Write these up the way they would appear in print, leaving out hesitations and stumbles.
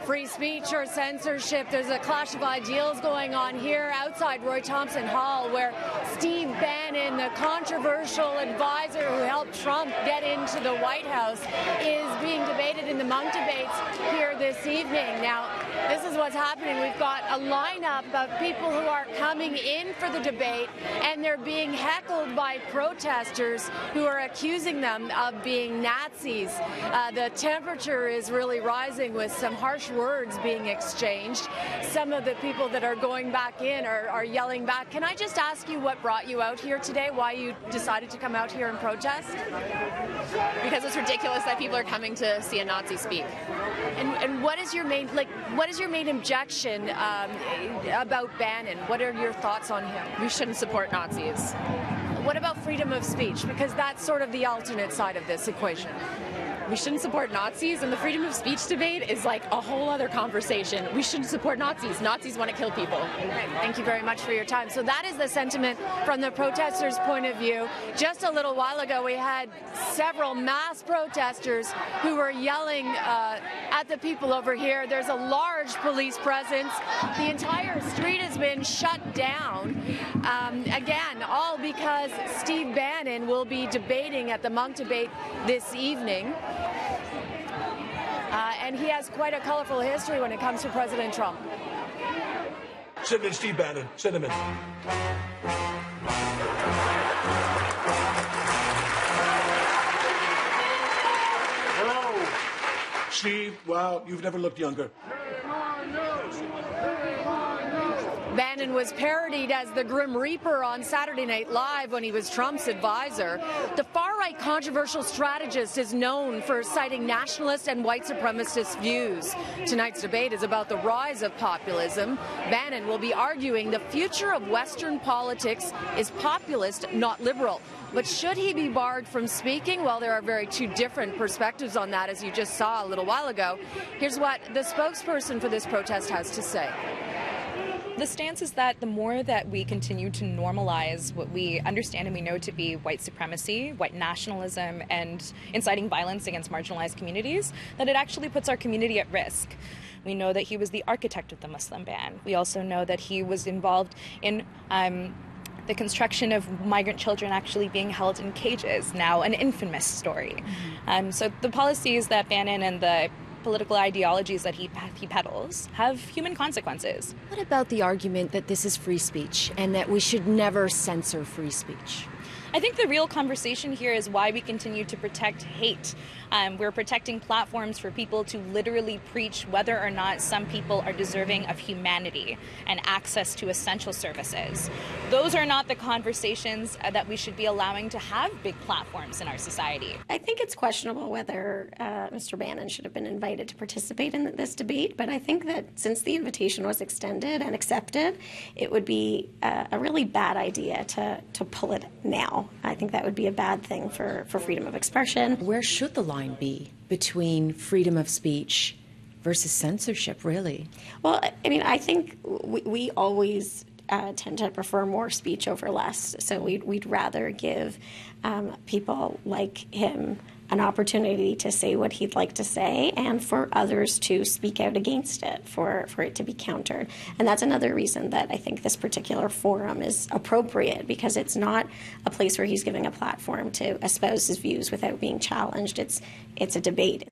free speech or censorship. There's a clash of ideals going on here outside Roy Thompson Hall, where Steve Bannon, the controversial advisor who helped Trump get into the White House, is being debated in the Monk debates here this evening. Now, this is what's happening. We've got a lineup of people who are coming in for the debate, and they're being heckled by protesters who are accusing them of being Nazis. The temperature is really rising with some harsh words being exchanged. Some of the people that are going back in are yelling back. Can I just ask you what brought you out here today, why you decided to come out here and protest? Because it's ridiculous that people are coming to see a Nazi speak. And what is your main objection about Bannon? What are your thoughts on him? We shouldn't support Nazis. What about freedom of speech? Because that's sort of the alternate side of this equation. We shouldn't support Nazis, and the freedom of speech debate is like a whole other conversation. We shouldn't support Nazis. Nazis want to kill people. Great. Thank you very much for your time. So that is the sentiment from the protesters' point of view. Just a little while ago, we had several mass protesters who were yelling at the people over here. There's a large police presence. The entire street has been shut down. Again, all because Steve Bannon will be debating at the Monk debate this evening. And he has quite a colorful history when it comes to President Trump. Send in Steve Bannon. Send him in. Hello. Steve, wow, you've never looked younger. Bannon was parodied as the Grim Reaper on Saturday Night Live when he was Trump's advisor. The far-right controversial strategist is known for citing nationalist and white supremacist views. Tonight's debate is about the rise of populism. Bannon will be arguing the future of Western politics is populist, not liberal. But should he be barred from speaking? Well, there are two different perspectives on that, as you just saw a little while ago. Here's what the spokesperson for this protest has to say. The stance is that the more that we continue to normalize what we understand and we know to be white supremacy, white nationalism, and inciting violence against marginalized communities, that it actually puts our community at risk. We know that he was the architect of the Muslim ban. We also know that he was involved in the construction of migrant children actually being held in cages, now an infamous story. So the policies that Bannon and the political ideologies that he peddles have human consequences. What about the argument that this is free speech and that we should never censor free speech? I think the real conversation here is why we continue to protect hate. We're protecting platforms for people to literally preach whether or not some people are deserving of humanity and access to essential services. Those are not the conversations that we should be allowing to have big platforms in our society. I think it's questionable whether Mr. Bannon should have been invited to participate in this debate, but I think that since the invitation was extended and accepted, it would be a really bad idea to pull it now. I think that would be a bad thing for freedom of expression. Where should the line be between freedom of speech versus censorship, really? Well, I mean, I think we always tend to prefer more speech over less. So we'd rather give people like him an opportunity to say what he'd like to say and for others to speak out against it, for it to be countered. And that's another reason that I think this particular forum is appropriate, because it's not a place where he's giving a platform to espouse his views without being challenged. It's a debate.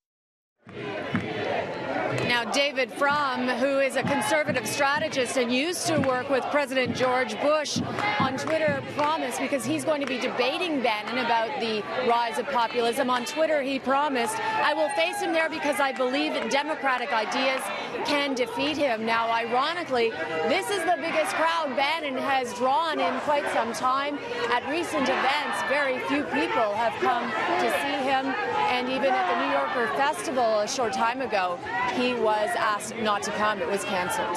Now, David Frum, who is a conservative strategist and used to work with President George Bush on Twitter, promised, because he's going to be debating Bannon about the rise of populism. On Twitter, he promised, I will face him there because I believe that democratic ideas can defeat him. Now, ironically, this is the biggest crowd Bannon has drawn in quite some time. At recent events, very few people have come to see him. And even at the New Yorker Festival a short time ago, he was asked not to come. It was canceled.